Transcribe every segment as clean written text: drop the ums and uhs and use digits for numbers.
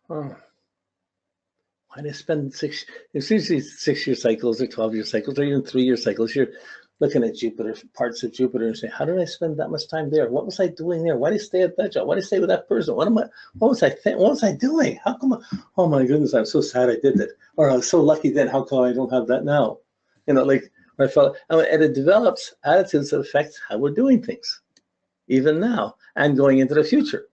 Oh, why do I spend it's usually 6-year cycles or 12-year cycles or even 3-year cycles. You're looking at Jupiter, parts of Jupiter, and say, how did I spend that much time there? What was I doing there? Why did I stay at that job? Why did I stay with that person? What was I doing? How come, oh my goodness, I'm so sad I did that. Or I was so lucky then, how come I don't have that now? Like I felt, and it develops attitudes that affect how we're doing things, even now and going into the future.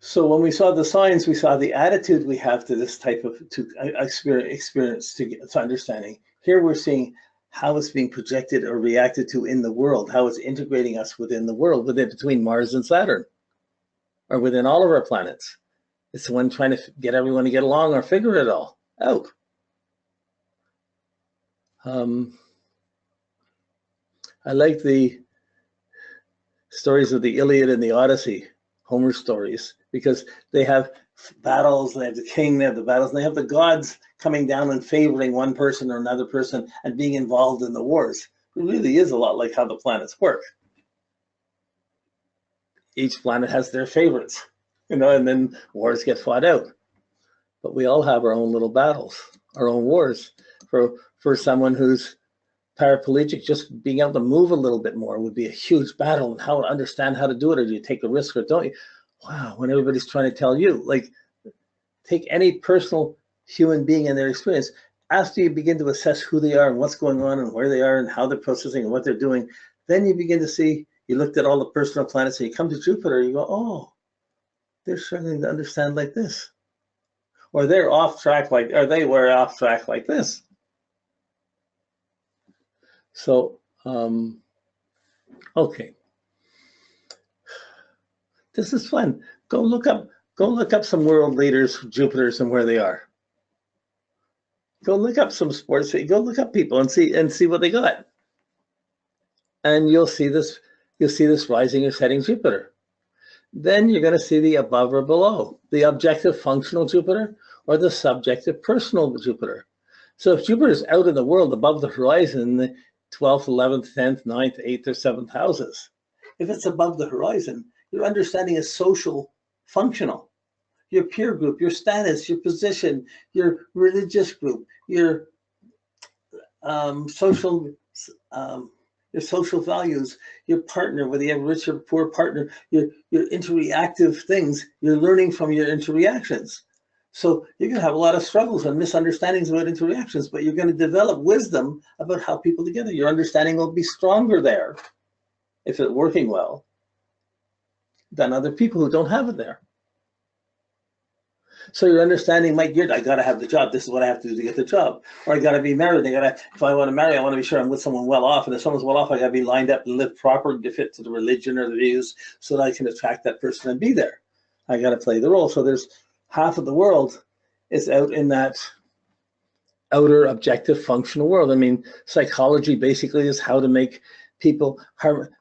So when we saw the signs, we saw the attitude we have to this type of experience to understanding. Here we're seeing how it's being projected or reacted to in the world, how it's integrating us within the world, between Mars and Saturn, or within all of our planets. It's the one trying to get everyone to get along or figure it all out. I like the stories of the Iliad and the Odyssey, Homer stories, because they have battles, they have the king, they have the battles, and they have the gods coming down and favoring one person or another person and being involved in the wars. It really is a lot like how the planets work. Each planet has their favorites, and then wars get fought out. But we all have our own little battles, our own wars. For someone who's paraplegic, just being able to move a little bit more would be a huge battle, and how to understand how to do it, or do you take a risk or don't you? Wow, when everybody's trying to tell you, like, take any personal human being and their experience, after you begin to assess who they are and what's going on and where they are and how they're processing and what they're doing, then you begin to see, you looked at all the personal planets and you come to Jupiter and you go, oh, they're struggling to understand like this. Or they're off track like, or they were off track like this. So, okay. This is fun. Go look up some world leaders, Jupiters, and where they are. Go look up some sports. Go look up people and see what they got. And you'll see this rising or setting Jupiter. Then you're going to see the above or below, the objective functional Jupiter or the subjective personal Jupiter. So if Jupiter is out in the world above the horizon, the 12th, 11th, 10th, 9th, 8th, or 7th houses, if it's above the horizon, your understanding is social, functional. Your peer group, your status, your position, your religious group, your social values, your partner, whether you have a rich or poor partner, your interreactive things, you're learning from your interreactions. So you're going to have a lot of struggles and misunderstandings about interreactions, but you're going to develop wisdom about how people together. Your understanding will be stronger there, if it's working well, than other people who don't have it there. So your understanding might get, I got to have the job. This is what I have to do to get the job. Or I got to be married. If I want to marry, I want to be sure I'm with someone well off. And if someone's well off, I got to be lined up and live properly to fit to the religion or the views so that I can attract that person and be there. I got to play the role. So there's half of the world is out in that outer objective functional world. I mean, psychology basically is how to make people,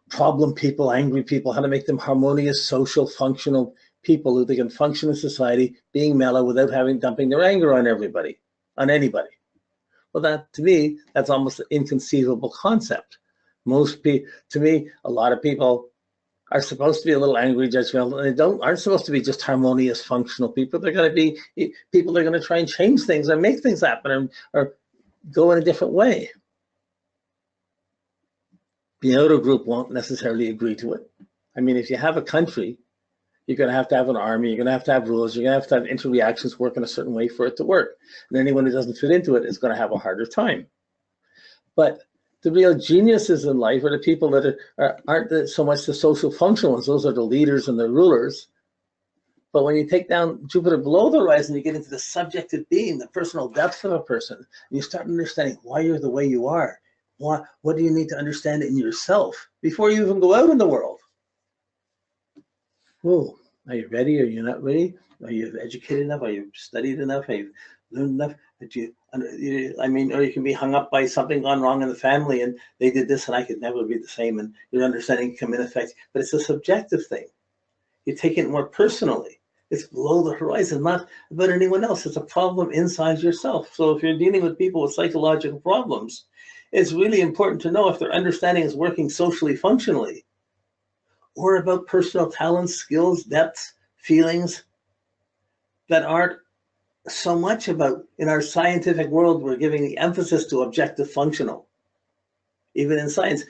problem people, angry people, how to make them harmonious, social, functional people who they can function in society, being mellow without dumping their anger on everybody, on anybody. Well, that to me, that's almost an inconceivable concept. To me, a lot of people are supposed to be a little angry, judgmental, and they aren't supposed to be just harmonious, functional people. They're going to be people that are going to try and change things and make things happen or go in a different way. The outer group won't necessarily agree to it. I mean, if you have a country, you're going to have an army, you're going to have rules, you're going to have interreactions work in a certain way for it to work. And anyone who doesn't fit into it is going to have a harder time. But the real geniuses in life are the people that aren't so much the social functional ones. Those are the leaders and the rulers. But when you take down Jupiter below the horizon, you get into the subjective being, the personal depth of a person. And you start understanding why you're the way you are. What do you need to understand in yourself before you even go out in the world? Whoa, are you ready? Are you not ready? Are you educated enough? Are you studied enough? Are you learned enough? Or you can be hung up by something gone wrong in the family and they did this and I could never be the same, and your understanding can come in effect. But it's a subjective thing. You take it more personally. It's below the horizon, not about anyone else. It's a problem inside yourself. So if you're dealing with people with psychological problems, it's really important to know if their understanding is working socially, functionally, or about personal talents, skills, depth, feelings that aren't so much about, in our scientific world, we're giving the emphasis to objective functional. Even in science,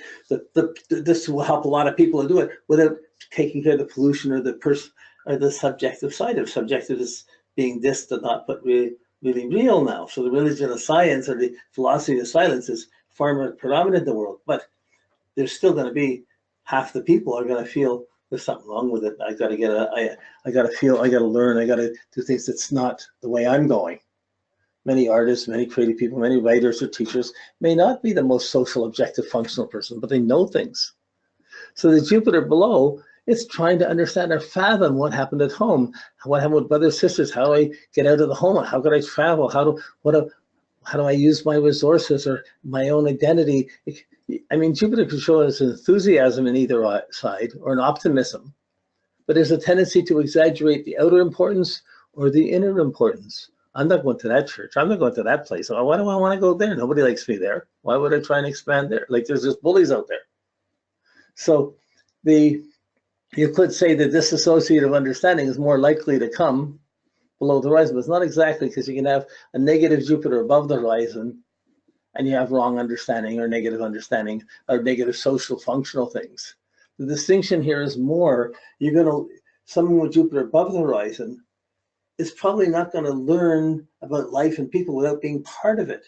this will help a lot of people to do it without taking care of the pollution or the subjective side of subjective is being distant, not but really real now. So the religion of science or the philosophy of silence is far more predominant in the world, but there's still going to be half the people are going to feel there's something wrong with it. I got to learn, I got to do things that's not the way I'm going. Many artists, many creative people, many writers or teachers may not be the most social, objective, functional person, but they know things. So the Jupiter below, it's trying to understand or fathom what happened at home, what happened with brothers, sisters, how do I get out of the home, how could I travel, how do I use my resources or my own identity. I mean, Jupiter can show us enthusiasm in either side or an optimism, but there's a tendency to exaggerate the outer importance or the inner importance. I'm not going to that church. I'm not going to that place. Why do I want to go there? Nobody likes me there. Why would I try and expand there? Like there's just bullies out there. So you could say that this associative understanding is more likely to come below the horizon, but it's not exactly, because you can have a negative Jupiter above the horizon and you have wrong understanding or negative understanding or negative social functional things. The distinction here is more, someone with Jupiter above the horizon is probably not going to learn about life and people without being part of it.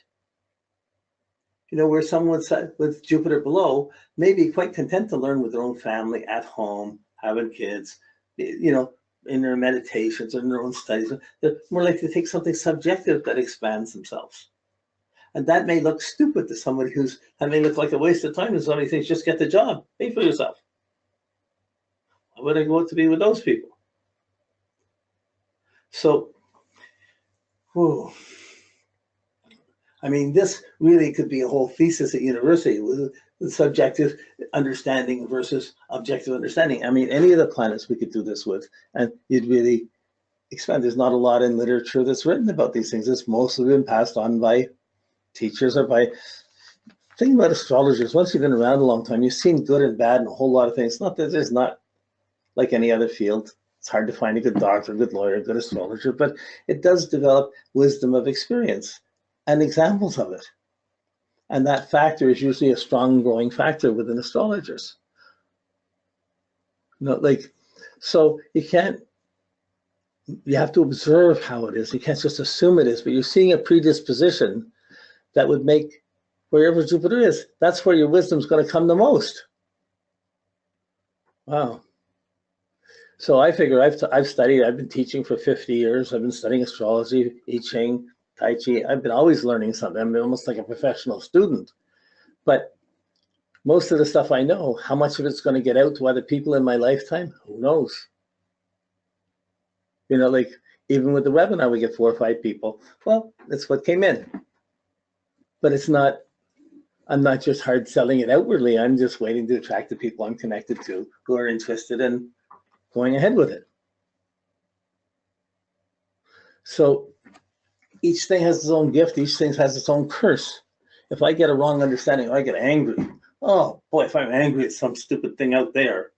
Where someone with Jupiter below may be quite content to learn with their own family at home, having kids, in their meditations or in their own studies. They're more likely to take something subjective that expands themselves. And that may look stupid to somebody that may look like a waste of time to somebody who thinks just get the job, pay for yourself. Why would I go out to be with those people? So, I mean, this really could be a whole thesis at university with the subjective understanding versus objective understanding. I mean, any of the planets we could do this with, and you'd really expand. There's not a lot in literature that's written about these things. It's mostly been passed on by teachers or by, think about astrologers. Once you've been around a long time, you've seen good and bad and a whole lot of things. Not that there's not like any other field. It's hard to find a good doctor, a good lawyer, a good astrologer, but it does develop wisdom of experience and examples of it. And that factor is usually a strong growing factor within astrologers. So you have to observe how it is. You can't just assume it is, but you're seeing a predisposition that would make wherever Jupiter is, that's where your wisdom's going to come the most. Wow. So I figure I've studied, I've been teaching for 50 years. I've been studying astrology, I Ching, Tai Chi. I've been always learning something. I'm almost like a professional student. But most of the stuff I know, how much of it's going to get out to other people in my lifetime, who knows? Even with the webinar, we get 4 or 5 people. Well, that's what came in. But I'm not just hard selling it outwardly. I'm just waiting to attract the people I'm connected to who are interested in going ahead with it. So each thing has its own gift. Each thing has its own curse. If I get a wrong understanding, or I get angry, oh boy, if I'm angry at some stupid thing out there,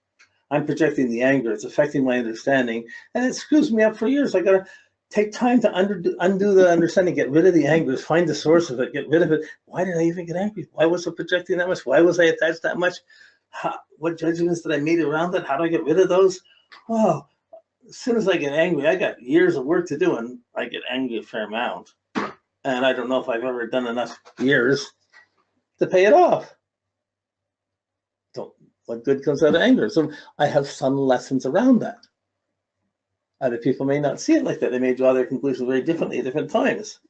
I'm projecting the anger. It's affecting my understanding, and it screws me up for years. I got to take time to undo the understanding, get rid of the anger, find the source of it, get rid of it. Why did I even get angry? Why was I projecting that much? Why was I attached that much? What judgments did I make around it? How do I get rid of those? Oh, as soon as I get angry, I got years of work to do, and I get angry a fair amount. And I don't know if I've ever done enough years to pay it off. So what good comes out of anger? So I have some lessons around that. Other people may not see it like that. They may draw their conclusions very differently at different times.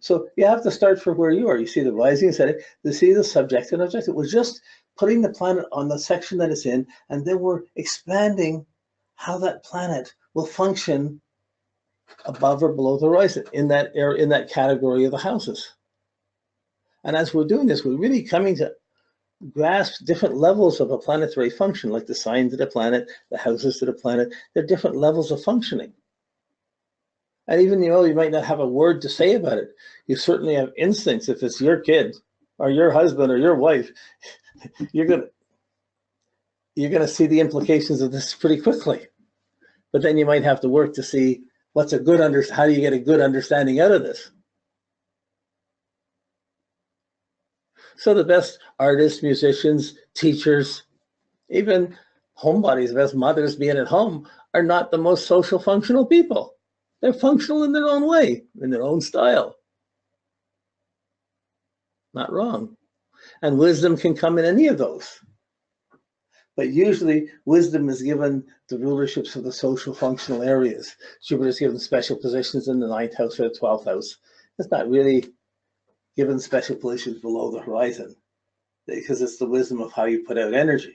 So you have to start from where you are. You see the rising and setting, you see the subjective and objective. We're just putting the planet on the section that it's in, and then we're expanding how that planet will function above or below the horizon in that area, in that category of the houses. And as we're doing this, we're really coming to grasp different levels of a planetary function, like the signs of the planet, the houses of the planet. They're different levels of functioning. And even you might not have a word to say about it, you certainly have instincts. If it's your kid or your husband or your wife, you're gonna see the implications of this pretty quickly. But then you might have to work to see what's a good how do you get a good understanding out of this? So the best artists, musicians, teachers, even homebodies, the best mothers being at home, are not the most social functional people. They're functional in their own way, in their own style. Not wrong. And wisdom can come in any of those. But usually wisdom is given the rulerships of the social functional areas. Jupiter is given special positions in the 9th house or the 12th house. It's not really given special positions below the horizon, because it's the wisdom of how you put out energy.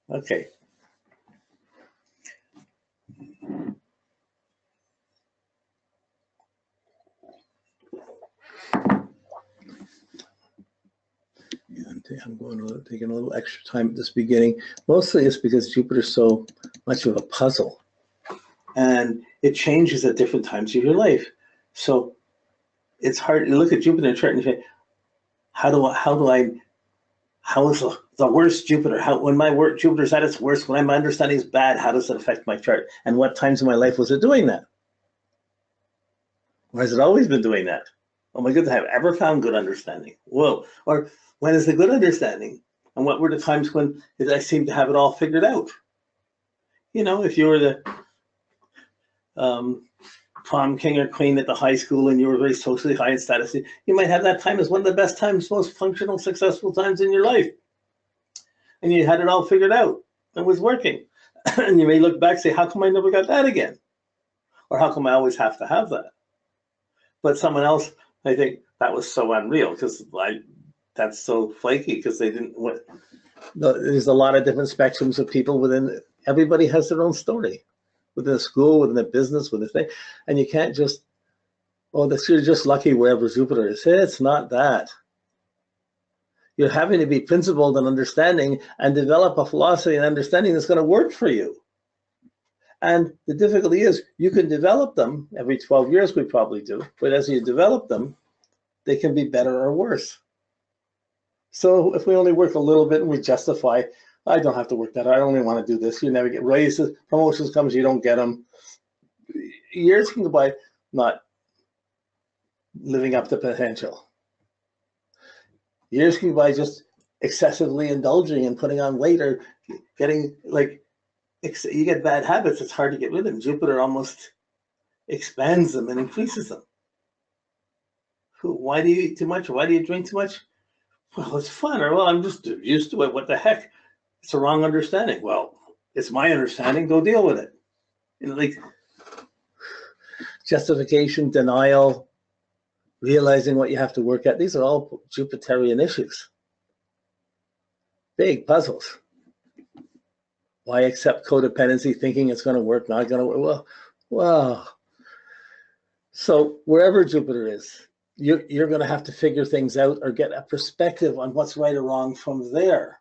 Okay. I'm going to take a little extra time at this beginning. Mostly it's because Jupiter's so much of a puzzle, and it changes at different times of your life. So it's hard to look at Jupiter in a chart and say, how is the worst Jupiter? When my Jupiter's at its worst, when my understanding is bad, how does it affect my chart? And what times in my life was it doing that? Or has it always been doing that? Oh my goodness, have I ever found good understanding? Whoa. Or when is the good understanding? And what were the times when I seemed to have it all figured out? You know, if you were the prom king or queen at the high school and you were very socially high in status, you might have that time as one of the best times, most functional, successful times in your life. And you had it all figured out. It was working. And you may look back and say, how come I never got that again? Or how come I always have to have that? But someone else, I think that was so unreal because that's so flaky because they didn't. There's a lot of different spectrums of people within. Everybody has their own story within a school, within a business, within a thing, and you can't just. Oh, you're just lucky wherever Jupiter is. It's not that. You're having to be principled and understanding and develop a philosophy and understanding that's going to work for you. And the difficulty is you can develop them every 12 years, we probably do, but as you develop them, they can be better or worse. So if we only work a little bit and we justify, I don't have to work that hard, I only want to do this, you never get raises, promotions comes, you don't get them. Years can go by not living up to potential. Years can go by just excessively indulging and putting on weight or getting like, you get bad habits, it's hard to get rid of them. Jupiter almost expands them and increases them. Why do you eat too much? Why do you drink too much? Well, it's fun. Or, well, I'm just used to it. What the heck? It's a wrong understanding. Well, it's my understanding. Go deal with it. You know, like justification, denial, realizing what you have to work at. These are all Jupiterian issues. Big puzzles. Why accept codependency, thinking it's going to work, not going to work? Well. So wherever Jupiter is, you're going to have to figure things out or get a perspective on what's right or wrong from there.